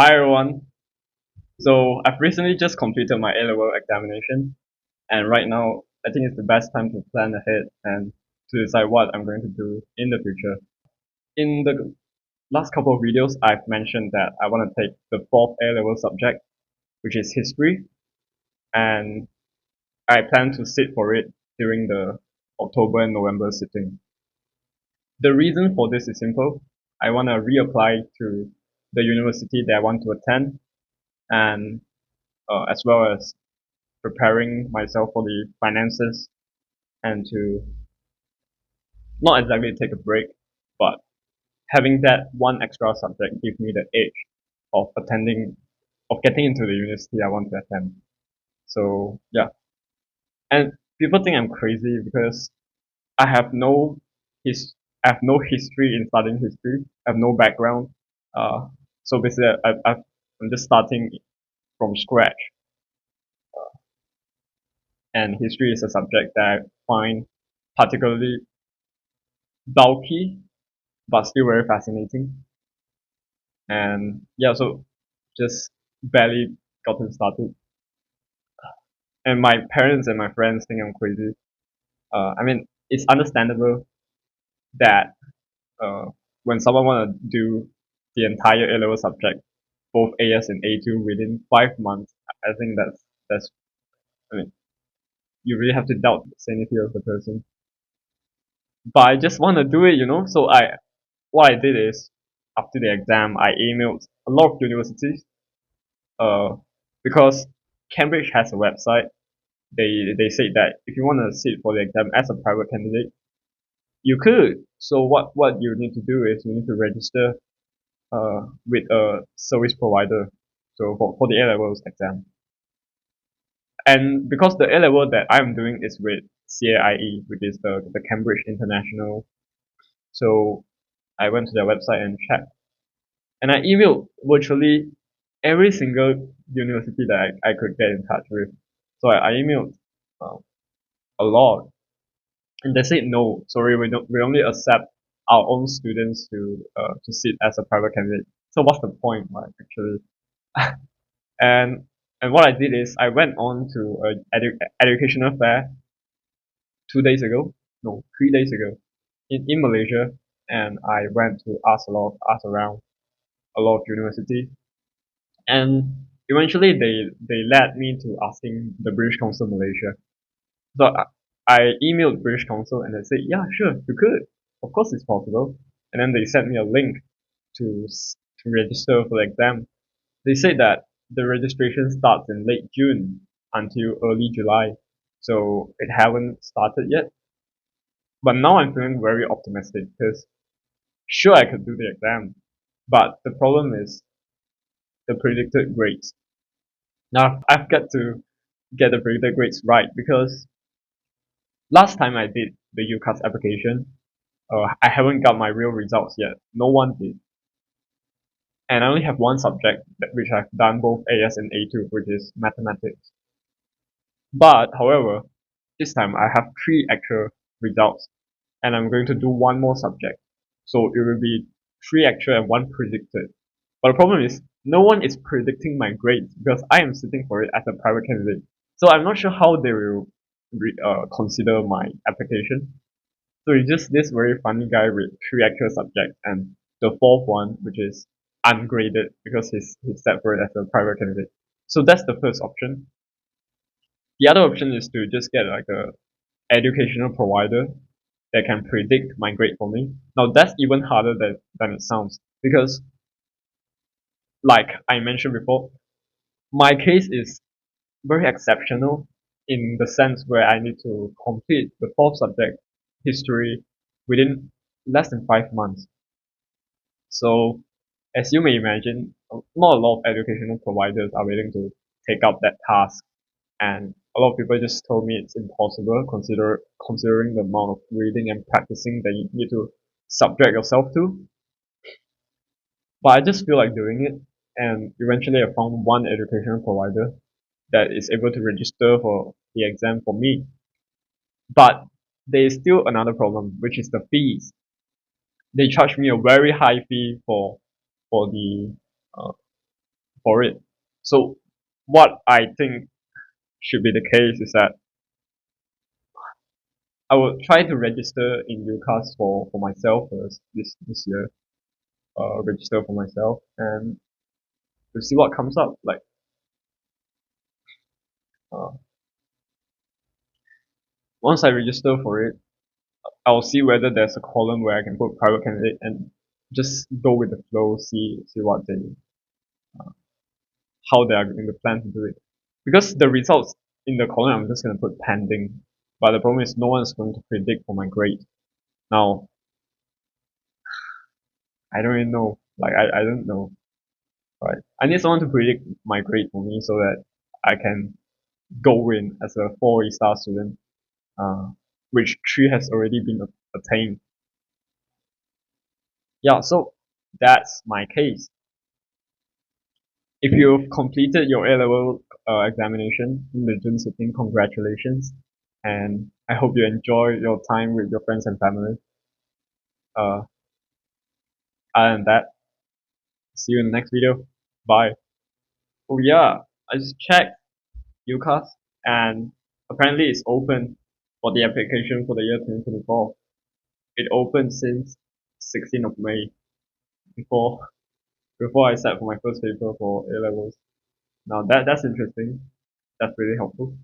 Hi everyone. So I've recently just completed my A-level examination, and right now I think it's the best time to plan ahead and to decide what I'm going to do in the future. In the last couple of videos, I've mentioned that I want to take the fourth A-level subject, which is history, and I plan to sit for it during the October and November sitting. The reason for this is simple. I want to reapply to the university that I want to attend, and as well as preparing myself for the finances and to not exactly take a break, but having that one extra subject give me the edge of getting into the university I want to attend. So yeah, and people think I'm crazy because I have no his I have no history in studying history. I have no background. Uh, so basically, I'm just starting from scratch. And history is a subject that I find particularly bulky but still very fascinating. And yeah, so just barely gotten started. And my parents and my friends think I'm crazy. I mean, it's understandable that uh, when someone want to do the entire A-level subject, both AS and A2 within 5 months, I think that's. I mean, you really have to doubt the sanity of the person. But I just want to do it. So what I did is after the exam, I emailed a lot of universities uh, because Cambridge has a website. They say that if you want to sit for the exam as a private candidate, you could. So what you need to do is you need to register with a service provider. So for the A levels exam, and because the A level that I'm doing is with CAIE, which is the Cambridge International. So I went to their website and checked, and I emailed virtually every single university that I could get in touch with. So I emailed um, a lot. And they said no, sorry, we only accept our own students to sit as a private candidate. So what's the point, right? Actually, and and what I did is I went on to a educational fair 2 days ago, no, 3 days ago, in Malaysia, and I went to ask around a lot of universities, and eventually they led me to asking the British Council Malaysia. So I emailed British Council and they said, yeah, sure, you could. Of course it's possible. And then they sent me a link to register for the exam. They said that the registration starts in late June until early July. So it haven't started yet. But now I'm feeling very optimistic because sure I could do the exam. But the problem is the predicted grades. Now I've got to get the predicted grades right because last time I did the UCAS application, I haven't got my real results yet. No one did. And I only have one subject which I've done both AS and A2, which is mathematics. But, however, this time I have three actual results and I'm going to do one more subject. So it will be three actual and one predicted. But the problem is, no one is predicting my grades because I am sitting for it as a private candidate. So I'm not sure how they will consider my application. So it's just this very funny guy with three actual subjects and the fourth one, which is ungraded because he's set for it as a private candidate. So that's the first option. The other option is to just get like a educational provider that can predict my grade for me. Now that's even harder than it sounds because like I mentioned before, my case is very exceptional in the sense where I need to complete the fourth subject, history, within less than 5 months. So, as you may imagine, not a lot of educational providers are willing to take up that task, and a lot of people just told me it's impossible considering the amount of reading and practicing that you need to subject yourself to. But I just feel like doing it, and eventually I found one educational provider that is able to register for the exam for me. But there is still another problem, which is the fees. They charge me a very high fee for the uh, for it. So what I think should be the case is that I will try to register in UCAS for myself first this year. Register for myself and to see what comes up. Like uh, once I register for it, I'll see whether there's a column where I can put private candidate and just go with the flow, see what they how they are going to plan to do it. Because the results in the column I'm just gonna put pending. But the problem is no one's going to predict for my grade. Now I don't even know. Like I don't know. Right. I need someone to predict my grade for me so that I can go in as a 4 A star student. Uh, which three has already been attained. Yeah, so that's my case. If you've completed your A-level examination in the June sitting, congratulations. And I hope you enjoy your time with your friends and family. Uh, other than that, see you in the next video. Bye. Oh yeah, I just checked UCAS and apparently it's open for the application for the year 2024. It opened since 16th of May before before I sat for my first paper for A levels. Now that's interesting. That's really helpful.